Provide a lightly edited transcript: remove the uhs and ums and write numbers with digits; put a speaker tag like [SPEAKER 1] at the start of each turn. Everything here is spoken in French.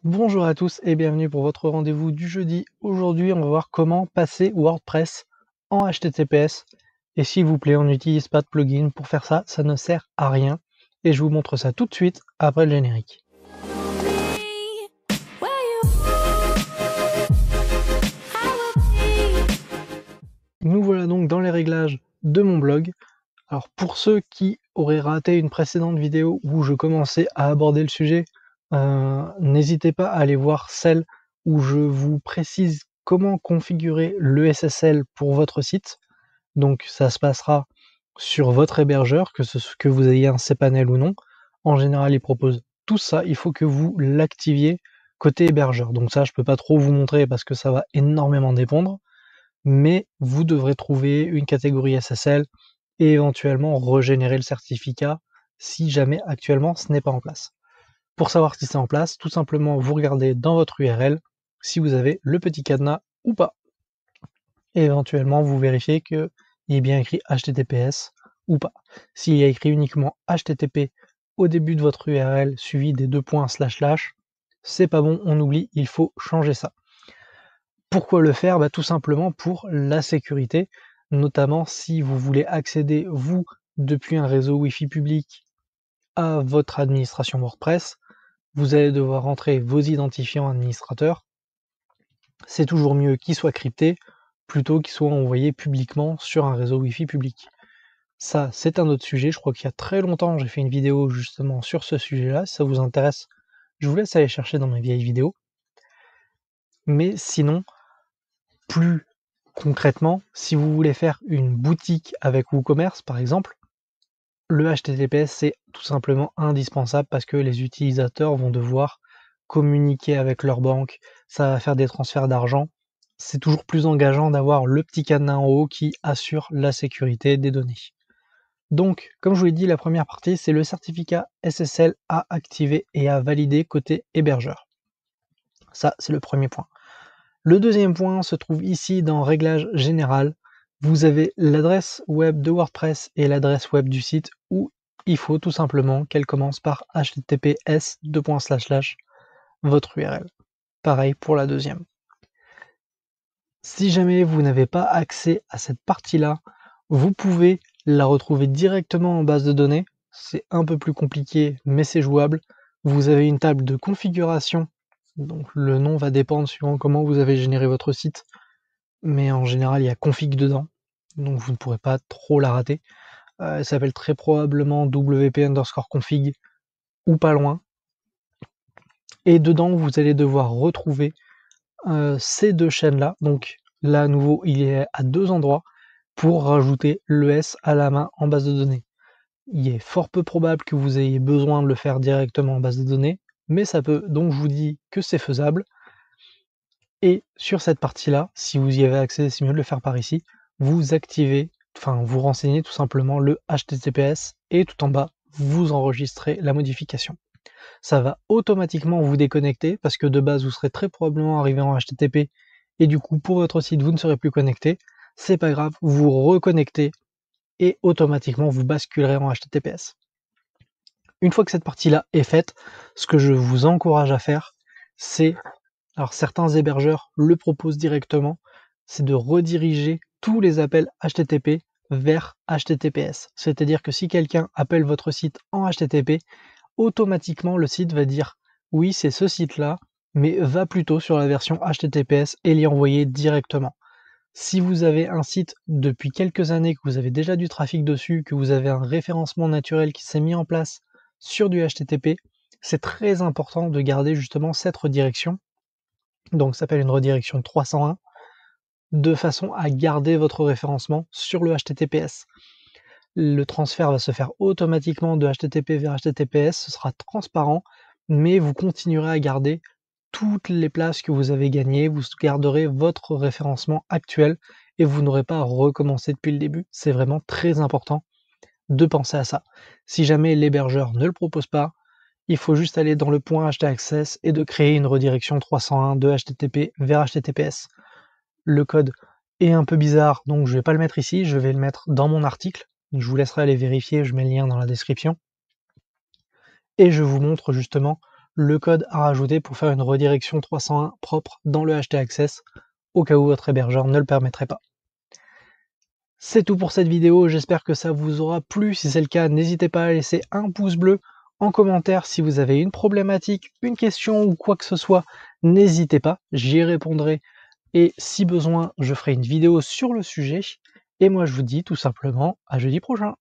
[SPEAKER 1] Bonjour à tous et bienvenue pour votre rendez-vous du jeudi. Aujourd'hui, on va voir comment passer WordPress en HTTPS. Et s'il vous plaît, on n'utilise pas de plugin pour faire ça, ça ne sert à rien. Et je vous montre ça tout de suite après le générique. Nous voilà donc dans les réglages de mon blog. Alors pour ceux qui auraient raté une précédente vidéo où je commençais à aborder le sujet, n'hésitez pas à aller voir celle où je vous précise comment configurer le SSL pour votre site. Donc ça se passera sur votre hébergeur, que vous ayez un cPanel ou non. En général, il propose tout ça, il faut que vous l'activiez côté hébergeur. Donc ça, je peux pas trop vous montrer parce que ça va énormément dépendre, mais vous devrez trouver une catégorie SSL et éventuellement régénérer le certificat si jamais actuellement ce n'est pas en place. Pour savoir si c'est en place, tout simplement vous regardez dans votre URL si vous avez le petit cadenas ou pas. Et éventuellement vous vérifiez qu'il est bien écrit HTTPS ou pas. S'il y a écrit uniquement HTTP au début de votre URL suivi des 2 points //, c'est pas bon, on oublie, il faut changer ça. Pourquoi le faire? Tout simplement pour la sécurité, notamment si vous voulez accéder, vous, depuis un réseau Wi-Fi public à votre administration WordPress, vous allez devoir rentrer vos identifiants administrateurs. C'est toujours mieux qu'ils soient cryptés plutôt qu'ils soient envoyés publiquement sur un réseau Wi-Fi public. Ça, c'est un autre sujet. Je crois qu'il y a très longtemps, j'ai fait une vidéo justement sur ce sujet-là. Si ça vous intéresse, je vous laisse aller chercher dans mes vieilles vidéos. Mais sinon, plus concrètement, si vous voulez faire une boutique avec WooCommerce, par exemple, le HTTPS, c'est tout simplement indispensable parce que les utilisateurs vont devoir communiquer avec leur banque, ça va faire des transferts d'argent. C'est toujours plus engageant d'avoir le petit cadenas en haut qui assure la sécurité des données. Donc, comme je vous l'ai dit, la première partie, c'est le certificat SSL à activer et à valider côté hébergeur. Ça, c'est le premier point. Le deuxième point se trouve ici dans Réglages général. Vous avez l'adresse web de WordPress et l'adresse web du site où il faut tout simplement qu'elle commence par https votre URL. Pareil pour la deuxième. Si jamais vous n'avez pas accès à cette partie-là, vous pouvez la retrouver directement en base de données. C'est un peu plus compliqué, mais c'est jouable. Vous avez une table de configuration, donc le nom va dépendre suivant comment vous avez généré votre site, mais en général il y a config dedans, donc vous ne pourrez pas trop la rater. Elle s'appelle très probablement wp_config ou pas loin. Et dedans vous allez devoir retrouver ces deux chaînes-là. Donc là à nouveau il est à 2 endroits pour rajouter l'ES à la main en base de données. Il est fort peu probable que vous ayez besoin de le faire directement en base de données, mais ça peut, donc je vous dis que c'est faisable. Et sur cette partie-là, si vous y avez accès, c'est mieux de le faire par ici, vous activez, enfin vous renseignez tout simplement le HTTPS et tout en bas, vous enregistrez la modification. Ça va automatiquement vous déconnecter parce que de base, vous serez très probablement arrivé en HTTP et du coup, pour votre site, vous ne serez plus connecté. C'est pas grave, vous reconnectez et automatiquement, vous basculerez en HTTPS. Une fois que cette partie-là est faite, ce que je vous encourage à faire, c'est, alors certains hébergeurs le proposent directement, c'est de rediriger tous les appels HTTP vers HTTPS. C'est-à-dire que si quelqu'un appelle votre site en HTTP, automatiquement le site va dire oui, c'est ce site-là, mais va plutôt sur la version HTTPS et l'y envoyer directement. Si vous avez un site depuis quelques années, que vous avez déjà du trafic dessus, que vous avez un référencement naturel qui s'est mis en place sur du HTTP, c'est très important de garder justement cette redirection. Donc ça s'appelle une redirection 301, de façon à garder votre référencement sur le HTTPS. Le transfert va se faire automatiquement de HTTP vers HTTPS, ce sera transparent, mais vous continuerez à garder toutes les places que vous avez gagnées, vous garderez votre référencement actuel et vous n'aurez pas à recommencer depuis le début. C'est vraiment très important de penser à ça. Si jamais l'hébergeur ne le propose pas, il faut juste aller dans le point htaccess et de créer une redirection 301 de HTTP vers HTTPS. Le code est un peu bizarre, donc je ne vais pas le mettre ici, je vais le mettre dans mon article. Je vous laisserai aller vérifier, je mets le lien dans la description. Et je vous montre justement le code à rajouter pour faire une redirection 301 propre dans le htaccess, au cas où votre hébergeur ne le permettrait pas. C'est tout pour cette vidéo, j'espère que ça vous aura plu. Si c'est le cas, n'hésitez pas à laisser un pouce bleu en commentaire. Si vous avez une problématique, une question ou quoi que ce soit, n'hésitez pas, j'y répondrai. Et si besoin, je ferai une vidéo sur le sujet. Et moi, je vous dis tout simplement à jeudi prochain.